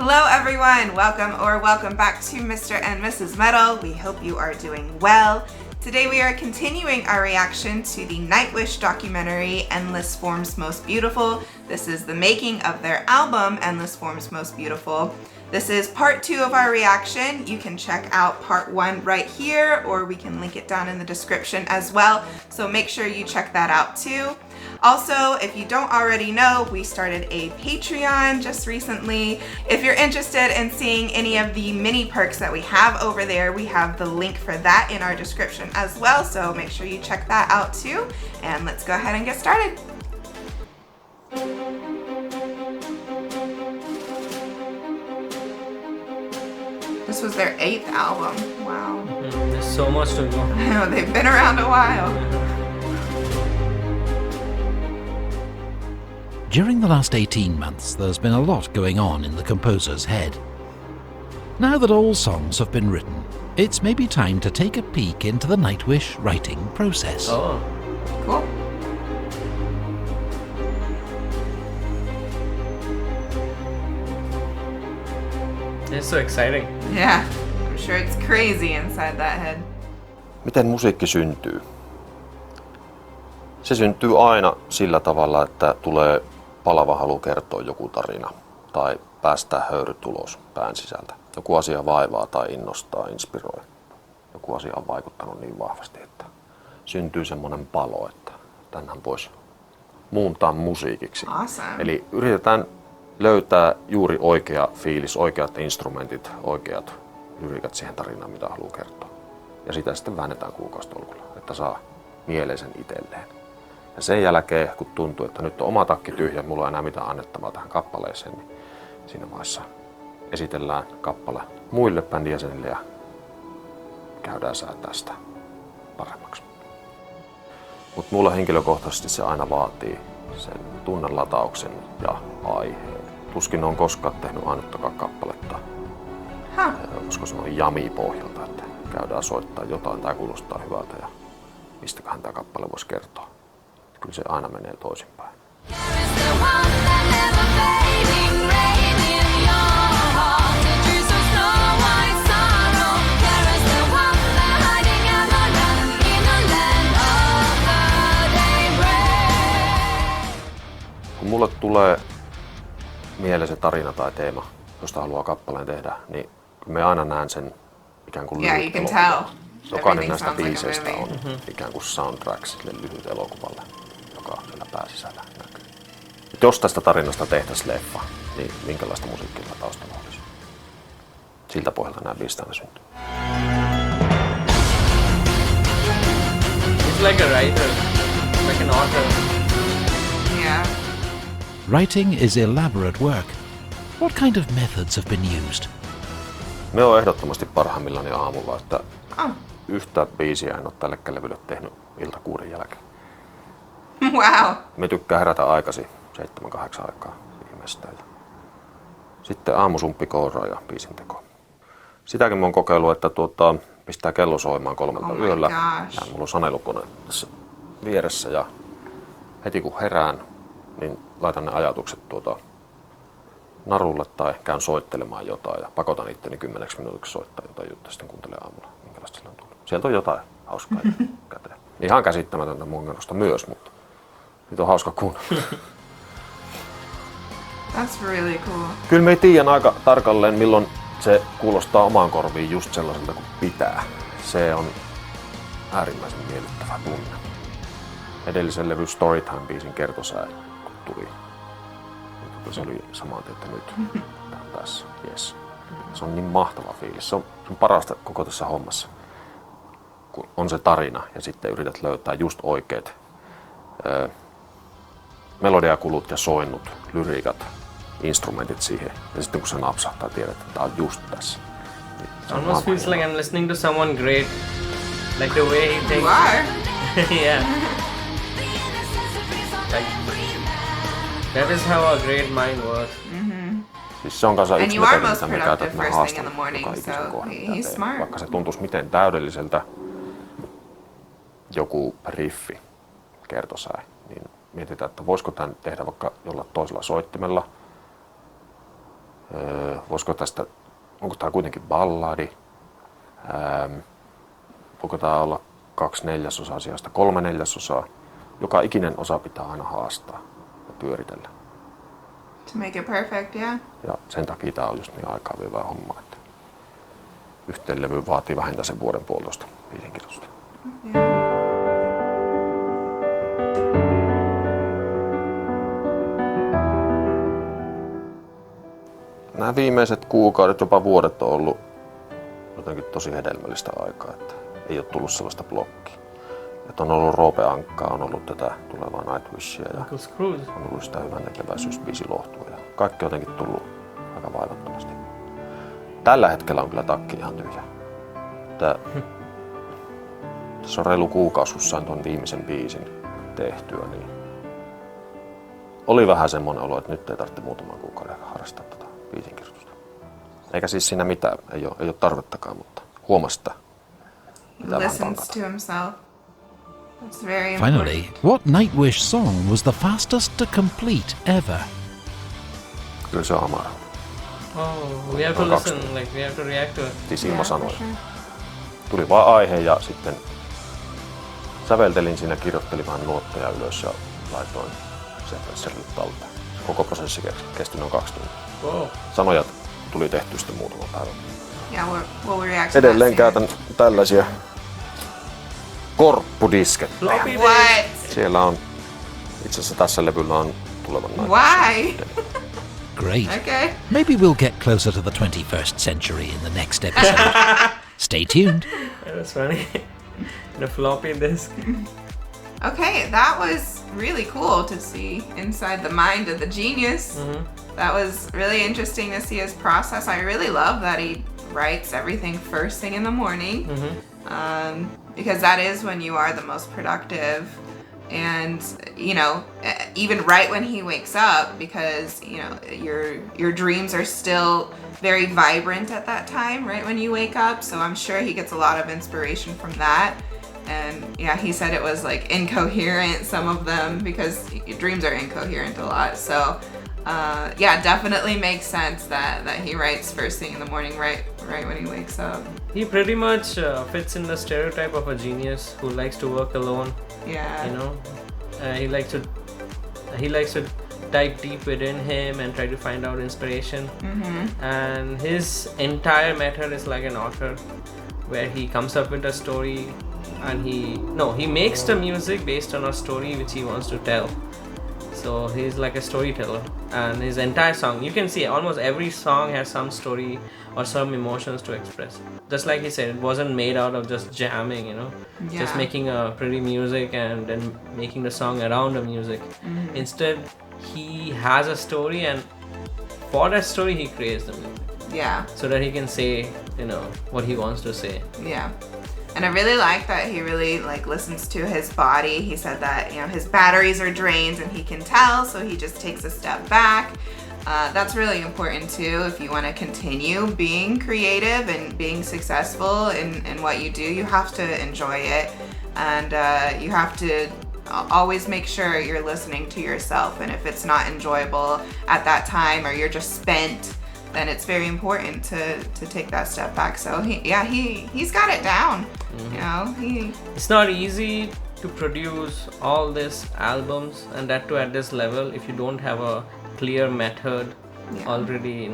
Hello everyone, welcome back to Mr. and Mrs. Metal. We hope you are doing well. Today we are continuing our reaction to the NIGHTWISH documentary, Endless Forms Most Beautiful. This is the making of their album, Endless Forms Most Beautiful. This is part 2 of our reaction. You can check out part 1 right here, or we can link it down in the description as well. So make sure you check that out too. Also, if you don't already know, we started a Patreon just recently. If you're interested in seeing any of the mini perks that we have over there, we have the link for that in our description as well. So make sure you check that out too. And let's go ahead and get started. This was their 8th album. Wow. There's so much to go. I know, they've been around a while. During the last 18 months, there's been a lot going on in the composer's head. Now that all songs have been written, it's maybe time to take a peek into the NIGHTWISH writing process. Oh, cool. it's so exciting. Yeah, I'm sure it's crazy inside that head. Miten musiikki syntyy? Se syntyy aina sillä tavalla, että tulee palava halu kertoa joku tarina tai päästää höyryt ulos pään sisältä. Joku asia vaivaa tai innostaa, inspiroi. Joku asia on vaikuttanut niin vahvasti, että syntyy semmoinen palo, että tämänhän voisi muuntaa musiikiksi. Awesome. Eli yritetään löytää juuri oikea fiilis, oikeat instrumentit, oikeat lyriikat siihen tarinaan, mitä haluaa kertoa. Ja sitä sitten väännetään kuukausitolkulla, että saa mieleisen itselleen. Ja sen jälkeen, kun tuntuu, että nyt on oma takki tyhjä, mulla ei enää mitään annettavaa tähän kappaleeseen, niin siinä vaiheessa esitellään kappale muille bändin jäsenille ja käydään säätää sitä paremmaksi. Mutta mulla henkilökohtaisesti se aina vaatii sen tunnelatauksen ja aiheen. Tuskin on koskaan tehnyt ainuttakaan kappaletta, koska se on jami pohjalta, että käydään soittaa jotain, tai kuulostaa hyvältä ja mistäköhän tämä kappale voisi kertoa. Kyllä se aina menee toisinpäin. Kun mulle tulee mieleen se tarina tai teema, josta haluaa kappaleen tehdä, niin me aina näen sen ikään kuin lyhyt elokuva. Jokainen näistä biiseistä on ikään kuin soundtrack sille lyhyt elokuvalle, joka siellä pääsisällä näkyy. Et jos tästä tarinasta tehtäisiin leffa, niin minkälaista musiikkia taustalla olisi? Siltä pohjalta nämä biisit aina syntyy. It's like a writer, like an author. Yeah. Writing is elaborate work. What kind of methods have been used? Me on ehdottomasti parhaimmillani aamulla, että yhtä biisiä en ole tälle levylle tehnyt iltakuuden jälkeen. Wow. Me tykkää herätä aikaisin, 7-8 aikaa viimeistään. Sitten aamusumppi kooraa ja biisin teko. Sitäkin mä oon kokeillut, että pistää kello soimaan 3 yöllä. Ja mulla on sanelukone tässä vieressä ja heti kun herään, niin laitan ne ajatukset narulle tai käyn soittelemaan jotain ja pakotan itteni 10 minuutiksi soittaa jotain juttua, sitten kuuntelen aamulla, minkälaista sillä on tullut. Sieltä on jotain hauskaa käteen. Ihan käsittämätöntä munkerosta myös, mutta nyt on hauska kuunnella. That's really cool. Kyllä me tiedän aika tarkalleen, milloin se kuulostaa omaan korviin just sellaiselta kuin pitää. Se on äärimmäisen miellyttävä tunne. Edellisen levy Storytime-biisin kertosää, kun tuli. Se oli samaan, että nyt tämä on tässä. Yes. Se on niin mahtava fiilis. Se on parasta koko tässä hommassa, kun on se tarina ja sitten yrität löytää just oikeat melodiakulut ja soinnut, lyriikat, instrumentit siihen. Ja sitten kun se napsahtaa, tiedät, että tämä on just tässä. Niin Almost feels like I'm listening to someone great. Like the way he thinks. You are? Yeah. Like, that is how a great mind works. Siis se on kanssa And yksi you are metodi, most mitä me productive käytetään first thing in haastan the morning, joka ikisen so kohdan, he's mitä teen. smart. Vaikka se tuntuisi miten täydelliseltä joku riffi, kertosää, niin mietitään, että voisiko tämän tehdä vaikka jollain toisella soittimella. Voisiko tästä, onko tämä kuitenkin balladi? Voiko tämä olla 2/4 sijasta 3/4? Joka ikinen osa pitää aina haastaa ja pyöritellä. To make it perfect, yeah. Ja sen takia tämä on just niin aikaa vievää hommaa, että yhteen levy vaatii vähintään sen vuoden puolitoista biisinkirjoitusta. Yeah. Nämä viimeiset kuukaudet, jopa vuodet on ollut jotenkin tosi hedelmällistä aikaa, että ei ole tullut sellaista blokkia. Että on ollut Roope Ankkaa, on ollut tätä tulevaa Nightwishia ja on ollut sitä hyvän tekeväisyysbiisi Lohtua ja kaikki on jotenkin tullut aika vaivattomasti. Tällä hetkellä on kyllä takki ihan tyhjä. Tässä on reilu kuukausi, kun sain tuon viimeisen biisin tehtyä, niin oli vähän semmoinen olo, että nyt ei tarvitse muutaman kuukauden harrastaa tätä biisinkirjoitusta. Eikä siis siinä mitään, ei ole tarvettakaan, mutta huomasi sitä. He listens to himself. That's very important. Finally, what Nightwish song was the fastest to complete ever? Kyllä se on Amara. Oh, we have to listen, like we have to react to it. Siis ilman sanoja. Tuli vaan aihe ja sitten säveltelin siinä, kirjoittelin vähän nuotteja ylös ja laitoin sequencerille talteen. Koko prosessi kesti noin 2 tuntia. Wow. Sanoja tuli tehty sitten muutaman päivän. Yeah, we'll react to Edelleen that käytän tällaisia korppudiskettejä. Floppy disk. What? Siellä on, itse asiassa tässä levyllä on tulevan Why? Great. Okay. Maybe we'll get closer to the 21st century in the next episode. Stay tuned. That was funny. The floppy disk. Okay, that was really cool to see inside the mind of the genius. That was really interesting to see his process. I really love that he writes everything first thing in the morning, because that is when you are the most productive. And even right when he wakes up, because your dreams are still very vibrant at that time, right when you wake up. So I'm sure he gets a lot of inspiration from that. And yeah, he said it was like incoherent, some of them, because dreams are incoherent a lot. So yeah, definitely makes sense that he writes first thing in the morning, right when he wakes up. He pretty much fits in the stereotype of a genius who likes to work alone. Yeah. He likes to dive deep within him and try to find out inspiration. And his entire method is like an author, where he comes up with a story and he makes the music based on a story which he wants to tell. So he's like a storyteller, and his entire song, you can see almost every song has some story or some emotions to express. Just like he said, it wasn't made out of just jamming, just making a pretty music and then making the song around the music. Instead, he has a story, and for that story he creates the music. Yeah. So that he can say, what he wants to say. Yeah. And I really like that he really listens to his body. He said that his batteries are drained and he can tell, so he just takes a step back. That's really important too. If you want to continue being creative and being successful in what you do, you have to enjoy it, and you have to always make sure you're listening to yourself. And if it's not enjoyable at that time, or you're just spent, then it's very important to take that step back. So he's got it down. It's not easy to produce all these albums, and that too at this level, if you don't have a clear method already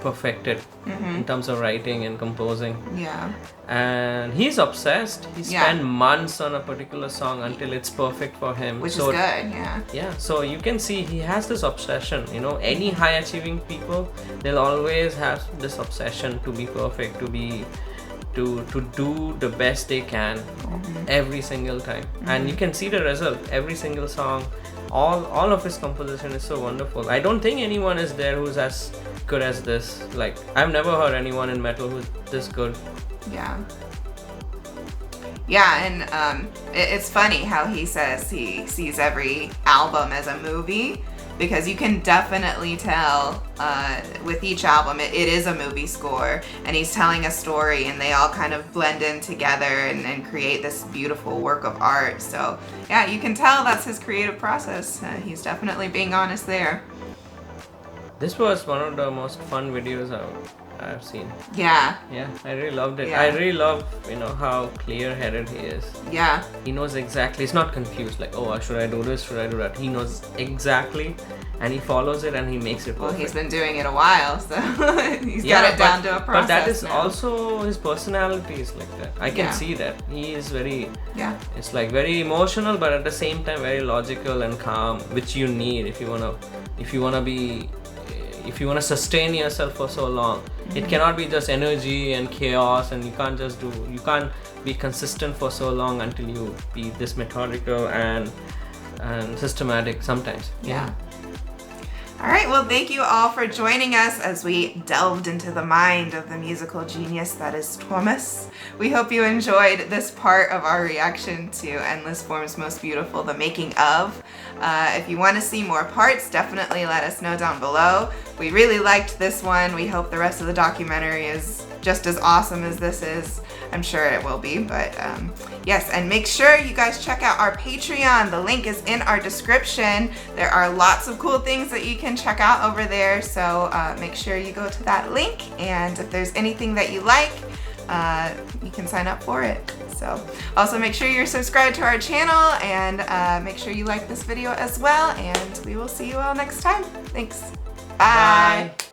perfected in terms of writing and composing. Yeah. And he's obsessed. He spent months on a particular song until it's perfect for him. Which is good, yeah. Yeah, so you can see he has this obsession. Any high achieving people, they'll always have this obsession to be perfect, to do the best they can every single time. And you can see the result. Every single song, all of his composition is so wonderful. I don't think anyone is there who's as good as this. Like, I've never heard anyone in metal who's this good. Yeah. Yeah, and it's funny how he says he sees every album as a movie, because you can definitely tell with each album it is a movie score, and he's telling a story, and they all kind of blend in together and create this beautiful work of art. So yeah, you can tell that's his creative process. He's definitely being honest there. This was one of the most fun videos I've seen. Yeah. Yeah, I really loved it. Yeah. I really love, how clear-headed he is. Yeah. He knows exactly. He's not confused like, oh, should I do this? Should I do that? He knows exactly, and he follows it and he makes it perfect. Well, he's been doing it a while, so he's got it down to a process. But that is now. also his personality is like that. I can see that. He is very, it's like very emotional, but at the same time very logical and calm, which you need if you wanna sustain yourself for so long. It cannot be just energy and chaos, and you can't be consistent for so long until you be this methodical and systematic sometimes. Yeah. All right, well, thank you all for joining us as we delved into the mind of the musical genius that is Thomas. We hope you enjoyed this part of our reaction to Endless Forms Most Beautiful, the making of. If you want to see more parts, definitely let us know down below. We really liked this one. We hope the rest of the documentary is just as awesome as this is. I'm sure it will be, but yes, and make sure you guys check out our Patreon. The link is in our description. There are lots of cool things that you can check out over there, so make sure you go to that link, and if there's anything that you like, you can sign up for it. So also make sure you're subscribed to our channel, and make sure you like this video as well, and we will see you all next time. Thanks. Bye. Bye.